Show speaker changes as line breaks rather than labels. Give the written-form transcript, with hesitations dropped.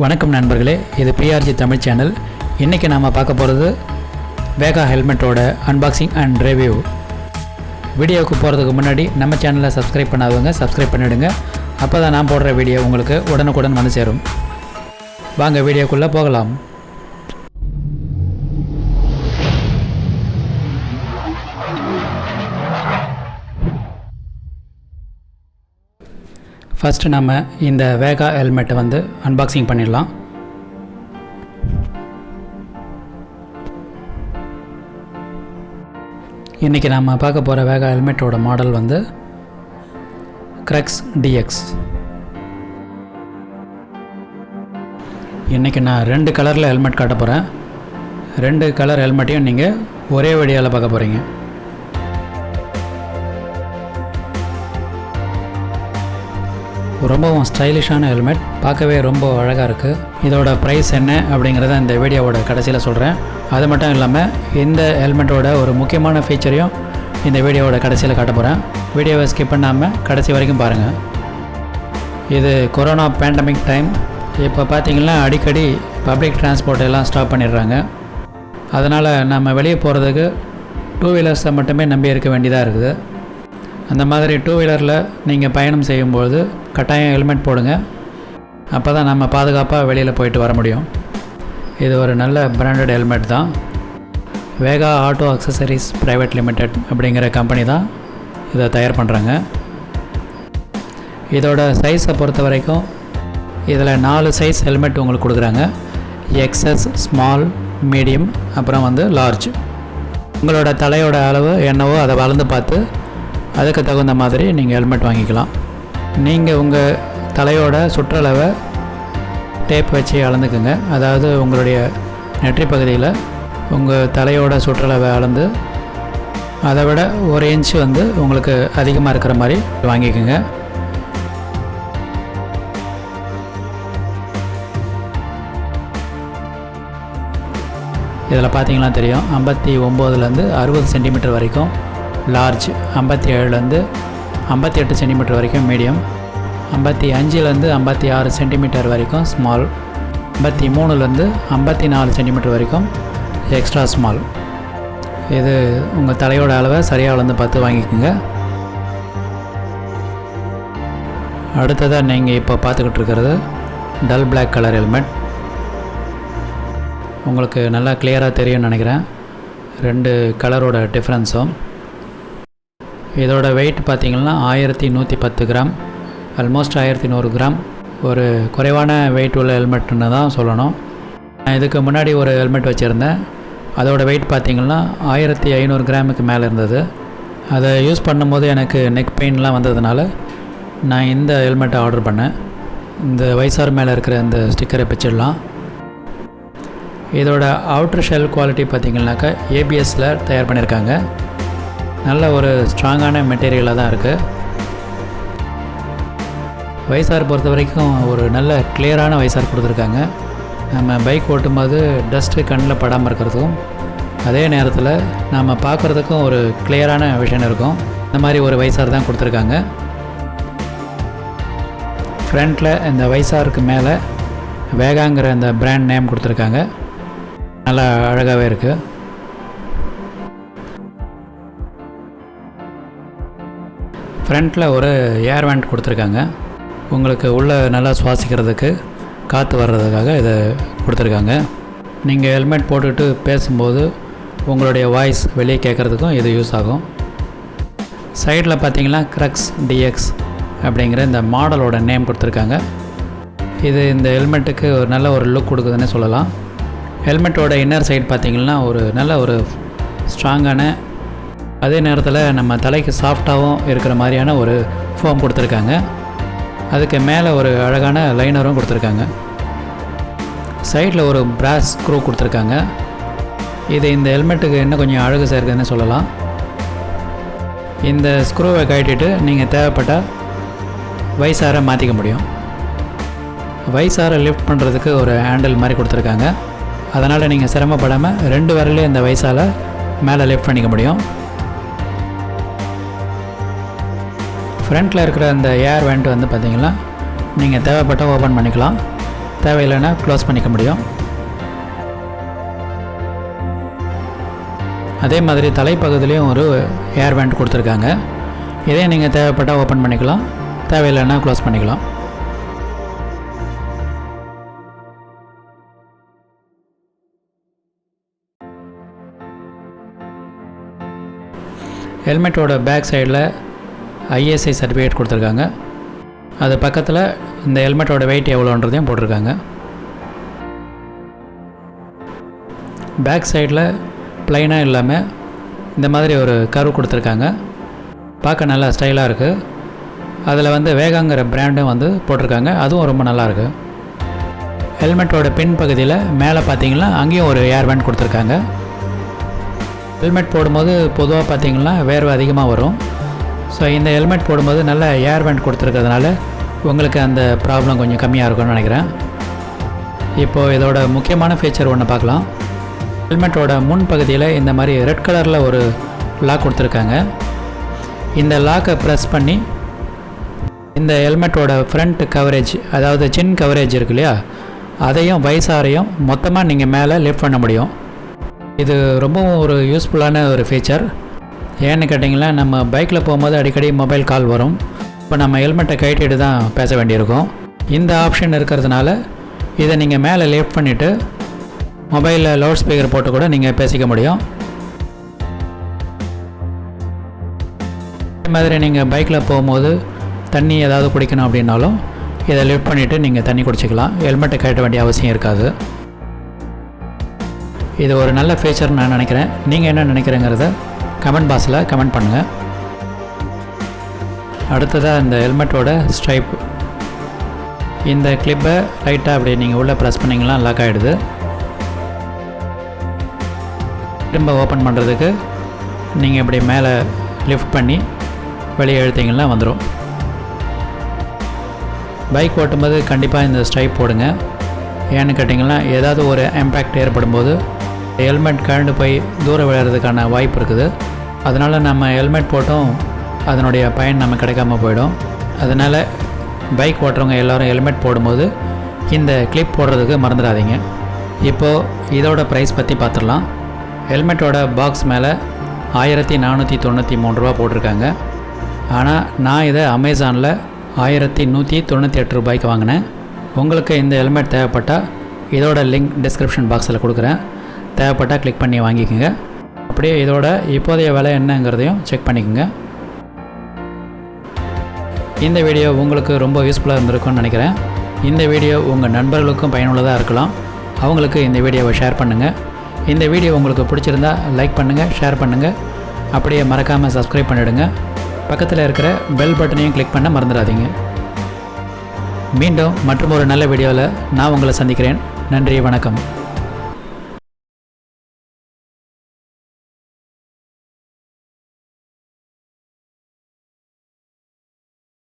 வணக்கம் நண்பர்களே, இது பிஆர்ஜி தமிழ் சேனல். இன்றைக்கி நாம் பார்க்க போகிறது வேகா ஹெல்மெட்டோட அன்பாக்சிங் அண்ட் ரிவ்யூ. வீடியோவுக்கு போகிறதுக்கு முன்னாடி நம்ம சேனலை சப்ஸ்கிரைப் பண்ணாதவங்க சப்ஸ்கிரைப் பண்ணிவிடுங்க. அப்போ தான் நான் போடுற வீடியோ உங்களுக்கு உடனுக்குடன் வந்து சேரும். வாங்க வீடியோக்குள்ளே போகலாம். ஃபஸ்ட்டு நம்ம இந்த வேகா ஹெல்மெட்டை வந்து அன்பாக்சிங் பண்ணிடலாம். இன்றைக்கி நம்ம பார்க்க போகிற வேகா ஹெல்மெட்டோட மாடல் வந்து Crux Dx. இன்றைக்கி நான் 2 கலரில் ஹெல்மெட் காட்ட போகிறேன். 2 கலர் ஹெல்மெட்டையும் நீங்கள் ஒரே வீடியோவில் பார்க்க போகிறீங்க. ரொம்பவும் ஸ்டைலிஷான ஹெல்மெட், பார்க்கவே ரொம்ப அழகாக இருக்குது. இதோட ப்ரைஸ் என்ன அப்படிங்கிறத இந்த வீடியோவோட கடைசியில் சொல்கிறேன். அது மட்டும் இல்லாமல் இந்த ஹெல்மெட்டோட ஒரு முக்கியமான ஃபீச்சரையும் இந்த வீடியோவோட கடைசியில் காட்ட போகிறேன். வீடியோவை ஸ்கிப் பண்ணாமல் கடைசி வரைக்கும் பாருங்கள். இது கொரோனா பேண்டமிக் டைம். இப்போ பார்த்திங்கன்னா அடிக்கடி பப்ளிக் டிரான்ஸ்போர்ட் எல்லாம் ஸ்டாப் பண்ணிடுறாங்க. அதனால் நம்ம வெளியே போகிறதுக்கு 2 வீலர்ஸை மட்டுமே நம்பி இருக்க வேண்டியதாக இருக்குது. அந்த மாதிரி 2 வீலரில் நீங்கள் பயணம் செய்யும்போது கட்டாயம் ஹெல்மெட் போடுங்க. அப்போ தான் நம்ம பாதுகாப்பாக வெளியில் போயிட்டு வர முடியும். இது ஒரு நல்ல பிராண்டட் ஹெல்மெட் தான். வேகா ஆட்டோ அக்சசரிஸ் பிரைவேட் லிமிடெட் அப்படிங்கிற கம்பெனி தான் இதை தயார் பண்ணுறாங்க. இதோட சைஸை பொறுத்த வரைக்கும் இதில் 4 சைஸ் ஹெல்மெட் உங்களுக்கு கொடுக்குறாங்க. எக்ஸ்எஸ், ஸ்மால், மீடியம், அப்புறம் வந்து லார்ஜ். உங்களோட தலையோட அளவு என்னவோ அதை வளர்ந்து பார்த்து அதுக்கு தகுந்த மாதிரி நீங்கள் ஹெல்மெட் வாங்கிக்கலாம். நீங்கள் உங்கள் தலையோட சுற்றளவை டேப் வச்சு அளந்துக்குங்க. அதாவது உங்களுடைய நெற்றி பகுதியில் உங்கள் தலையோட சுற்றளவை அளந்து அதை விட 1 இன்ச்சு வந்து உங்களுக்கு அதிகமாக இருக்கிற மாதிரி வாங்கிக்கோங்க. இதில் பார்த்தீங்கன்னா தெரியும், 59லேருந்து 60 சென்டிமீட்டர் வரைக்கும் லார்ஜ், 57லேருந்து 58 சென்டிமீட்டர் வரைக்கும் மீடியம், 55லேருந்து 56 சென்டிமீட்டர் வரைக்கும் ஸ்மால், 53லேருந்து 54 சென்டிமீட்டர் வரைக்கும் எக்ஸ்ட்ரா ஸ்மால். இது உங்கள் தலையோட அளவை சரியாக அளந்து பார்த்து வாங்கிக்கோங்க. அடுத்ததாக நீங்கள் இப்போ பார்த்துக்கிட்டு இருக்கிறது டல் பிளாக் கலர் ஹெல்மெட். உங்களுக்கு நல்லா கிளியராக தெரியும்னு நினைக்கிறேன் 2 கலரோட டிஃப்ரென்ஸும். இதோட வெயிட் பார்த்திங்கன்னா 1110 கிராம், ஆல்மோஸ்ட் 1100 கிராம். ஒரு குறைவான வெயிட் உள்ள ஹெல்மெட்னு தான் சொல்லணும். நான் இதுக்கு முன்னாடி ஒரு ஹெல்மெட் வச்சுருந்தேன். அதோடய வெயிட் பார்த்திங்கன்னா 1500 கிராமுக்கு மேலே இருந்தது. அதை யூஸ் பண்ணும்போது எனக்கு நெக் பெயின்லாம் வந்ததுனால நான் இந்த ஹெல்மெட்டை ஆர்டர் பண்ணேன். இந்த வைசார் மேலே இருக்கிற இந்த ஸ்டிக்கரை பிச்சிடலாம். இதோட அவுட்ரு ஷெல் குவாலிட்டி பார்த்திங்கனாக்கா ஏபிஎஸ்சில் தயார் பண்ணியிருக்காங்க. நல்ல ஒரு ஸ்ட்ராங்கான மெட்டீரியலாக தான் இருக்குது. வைசார் பொறுத்த வரைக்கும் ஒரு நல்ல கிளியரான வைசார் கொடுத்துருக்காங்க. நம்ம பைக் ஓட்டும்போது டஸ்ட்டு கண்ணில் படாமல் இருக்கிறதுக்கும், அதே நேரத்தில் நம்ம பார்க்குறதுக்கும் ஒரு கிளியரான விஷன் இருக்கும். இந்த மாதிரி ஒரு வைசார் தான் கொடுத்துருக்காங்க. ஃப்ரண்ட்டில் இந்த வைசாருக்கு மேலே வேகாங்கிற இந்த பிராண்ட் நேம் கொடுத்துருக்காங்க. நல்லா அழகாகவே இருக்குது. ஃப்ரண்ட்டில் ஒரு ஏர் வேண்ட் கொடுத்துருக்காங்க. உங்களுக்கு உள்ளே நல்லா சுவாசிக்கிறதுக்கு, காற்று வர்றதுக்காக இதை கொடுத்துருக்காங்க. நீங்கள் ஹெல்மெட் போட்டுக்கிட்டு பேசும்போது உங்களுடைய வாய்ஸ் வெளியே கேட்குறதுக்கும் இது யூஸ் ஆகும். சைடில் பார்த்தீங்கன்னா Crux Dx அப்படிங்கிற இந்த மாடலோட நேம் கொடுத்துருக்காங்க. இது இந்த ஹெல்மெட்டுக்கு ஒரு நல்ல ஒரு லுக் கொடுக்குதுன்னு சொல்லலாம். ஹெல்மெட்டோட இன்னர் சைடு பார்த்திங்கன்னா ஒரு நல்ல ஒரு ஸ்ட்ராங்கான, அதே நேரத்தில் நம்ம தலைக்கு சாஃப்டாகவும் இருக்கிற மாதிரியான ஒரு ஃபோம் கொடுத்துருக்காங்க. அதுக்கு மேலே ஒரு அழகான லைனரும் கொடுத்துருக்காங்க. சைடில் ஒரு பிராஸ் ஸ்க்ரூ கொடுத்துருக்காங்க. இது இந்த ஹெல்மெட்டுக்கு இன்னும் கொஞ்சம் அழகு சேர்க்குதுன்னு சொல்லலாம். இந்த ஸ்க்ரூவை கழட்டிட்டு நீங்கள் தேவைப்பட்டால் வைசாரை மாற்றிக்க முடியும். வைசாரை லிஃப்ட் பண்ணுறதுக்கு ஒரு ஹேண்டில் மாதிரி கொடுத்துருக்காங்க. அதனால் நீங்கள் சிரமப்படாமல் 2 விரலே இந்த வைசாரை மேலே லிஃப்ட் பண்ணிக்க முடியும். ஃப்ரண்ட்டில் இருக்கிற அந்த ஏர் வெண்ட் வந்து பார்த்திங்கன்னா நீங்கள் தேவைப்பட்டால் ஓப்பன் பண்ணிக்கலாம். தேவையில்லைன்னா க்ளோஸ் பண்ணிக்க முடியும். அதே மாதிரி தலைப்பகுதியிலையும் ஒரு ஏர் வெண்ட் கொடுத்துருக்காங்க. இதே நீங்கள் தேவைப்பட்டால் ஓப்பன் பண்ணிக்கலாம், தேவையில்லைன்னா க்ளோஸ் பண்ணிக்கலாம். ஹெல்மெட்டோட பேக் சைடில் ISI சர்டிஃபிகேட் கொடுத்துருக்காங்க. அது பக்கத்தில் இந்த ஹெல்மெட்டோட வெயிட் எவ்வளோன்றதையும் போட்டிருக்காங்க. பேக் சைடில் ப்ளைனாக இல்லாமல் இந்த மாதிரி ஒரு கர்வ் கொடுத்துருக்காங்க. பார்க்க நல்லா ஸ்டைலாக இருக்குது. அதில் வந்து வேகாங்கிற பிராண்டும் வந்து போட்டிருக்காங்க. அதுவும் ரொம்ப நல்லாயிருக்கு. ஹெல்மெட்டோட பின் பகுதியில் மேலே பார்த்தீங்கன்னா அங்கேயும் ஒரு ஏர் பேண்ட் கொடுத்துருக்காங்க. ஹெல்மெட் போடும்போது பொதுவாக பார்த்தீங்கன்னா வேர்வை அதிகமாக வரும். ஸோ இந்த ஹெல்மெட் போடும்போது நல்ல ஏர் பேண்ட் கொடுத்துருக்கிறதுனால உங்களுக்கு அந்த ப்ராப்ளம் கொஞ்சம் கம்மியாக இருக்கும்னு நினைக்கிறேன். இப்போது இதோட முக்கியமான ஃபீச்சர் ஒன்று பார்க்கலாம். ஹெல்மெட்டோட முன் பகுதியில் இந்த மாதிரி ரெட் கலரில் ஒரு லாக் கொடுத்துருக்காங்க. இந்த லாக்கை ப்ரெஸ் பண்ணி இந்த ஹெல்மெட்டோட ஃப்ரண்ட் கவரேஜ், அதாவது சின் கவரேஜ் இருக்கு இல்லையா, அதையும் வைசாரையும் மொத்தமாக நீங்கள் மேலே லிஃப்ட் பண்ண முடியும். இது ரொம்பவும் ஒரு யூஸ்ஃபுல்லான ஒரு ஃபீச்சர். ஏன்னு கேட்டிங்கன்னா, நம்ம பைக்கில் போகும்போது அடிக்கடி மொபைல் கால் வரும். இப்போ நம்ம ஹெல்மெட்டை கழட்டிட்டு தான் பேச வேண்டியிருக்கும். இந்த ஆப்ஷன் இருக்கிறதுனால இதை நீங்கள் மேலே லிஃப்ட் பண்ணிவிட்டு மொபைலில் லவுட் ஸ்பீக்கர் போட்டு கூட நீங்கள் பேசிக்க முடியும். அதே மாதிரி நீங்கள் பைக்கில் போகும்போது தண்ணி ஏதாவது குடிக்கணும் அப்படின்னாலும் இதை லிஃப்ட் பண்ணிவிட்டு நீங்கள் தண்ணி குடிச்சிக்கலாம். ஹெல்மெட்டை கழட்ட வேண்டிய அவசியம் இருக்காது. இது ஒரு நல்ல ஃபீச்சர்னு நான் நினைக்கிறேன். நீங்கள் என்ன நினைக்கிறேங்கிறத கமெண்ட் பாக்ஸில் கமெண்ட் பண்ணுங்கள். அடுத்ததாக இந்த ஹெல்மெட்டோட ஸ்ட்ரைப், இந்த கிளிப்பை லைட்டாக அப்படி நீங்கள் உள்ளே ப்ரெஸ் பண்ணிங்கன்னா லாக் ஆகிடுது. திரும்ப ஓப்பன் பண்ணுறதுக்கு நீங்கள் இப்படி மேலே லிஃப்ட் பண்ணி வெளியே இழுத்தீங்கன்னா வந்துடும். பைக் ஓட்டும்போது கண்டிப்பாக இந்த ஸ்ட்ரைப் போடுங்க. ஏன்னு கேட்டிங்கன்னா, ஏதாவது ஒரு இம்பேக்ட் ஏற்படும் போது ஹெல்மெட் கழண்டு போய் தூரம் விழுறதுக்கான வாய்ப்பு இருக்குது. அதனால் நம்ம ஹெல்மெட் போட்டும் அதனுடைய பயன் நம்ம கிடைக்காம போயிடும். அதனால் பைக் ஓட்டுறவங்க எல்லோரும் ஹெல்மெட் போடும்போது இந்த கிளிப் போடுறதுக்கு மறந்துடாதீங்க. இப்போது இதோட ப்ரைஸ் பற்றி பார்த்துடலாம். ஹெல்மெட்டோட பாக்ஸ் மேலே 1493 ரூபா போட்டிருக்காங்க. ஆனால் நான் இதை அமேசானில் 1198 ரூபாய்க்கு வாங்கினேன். உங்களுக்கு இந்த ஹெல்மெட் தேவைப்பட்டால் இதோட லிங்க் டிஸ்கிரிப்ஷன் பாக்ஸில் கொடுக்குறேன். தேவைப்பட்டால் கிளிக் பண்ணி வாங்கிக்கோங்க. அப்படியே இதோட இப்போதைய விலை என்னங்கிறதையும் செக் பண்ணிக்கோங்க. இந்த வீடியோ உங்களுக்கு ரொம்ப யூஸ்ஃபுல்லாக இருந்திருக்கும்னு நினைக்கிறேன். இந்த வீடியோ உங்கள் நண்பர்களுக்கும் பயனுள்ளதாக இருக்கலாம். அவங்களுக்கு இந்த வீடியோவை ஷேர் பண்ணுங்கள். இந்த வீடியோ உங்களுக்கு பிடிச்சிருந்தா லைக் பண்ணுங்கள், ஷேர் பண்ணுங்கள். அப்படியே மறக்காமல் சப்ஸ்கிரைப் பண்ணிவிடுங்க. பக்கத்தில் இருக்கிற பெல் பட்டனையும் கிளிக் பண்ண மறந்துடாதீங்க. மீண்டும் மற்றும் ஒரு நல்ல வீடியோவில் நான் உங்களை சந்திக்கிறேன். நன்றி, வணக்கம்.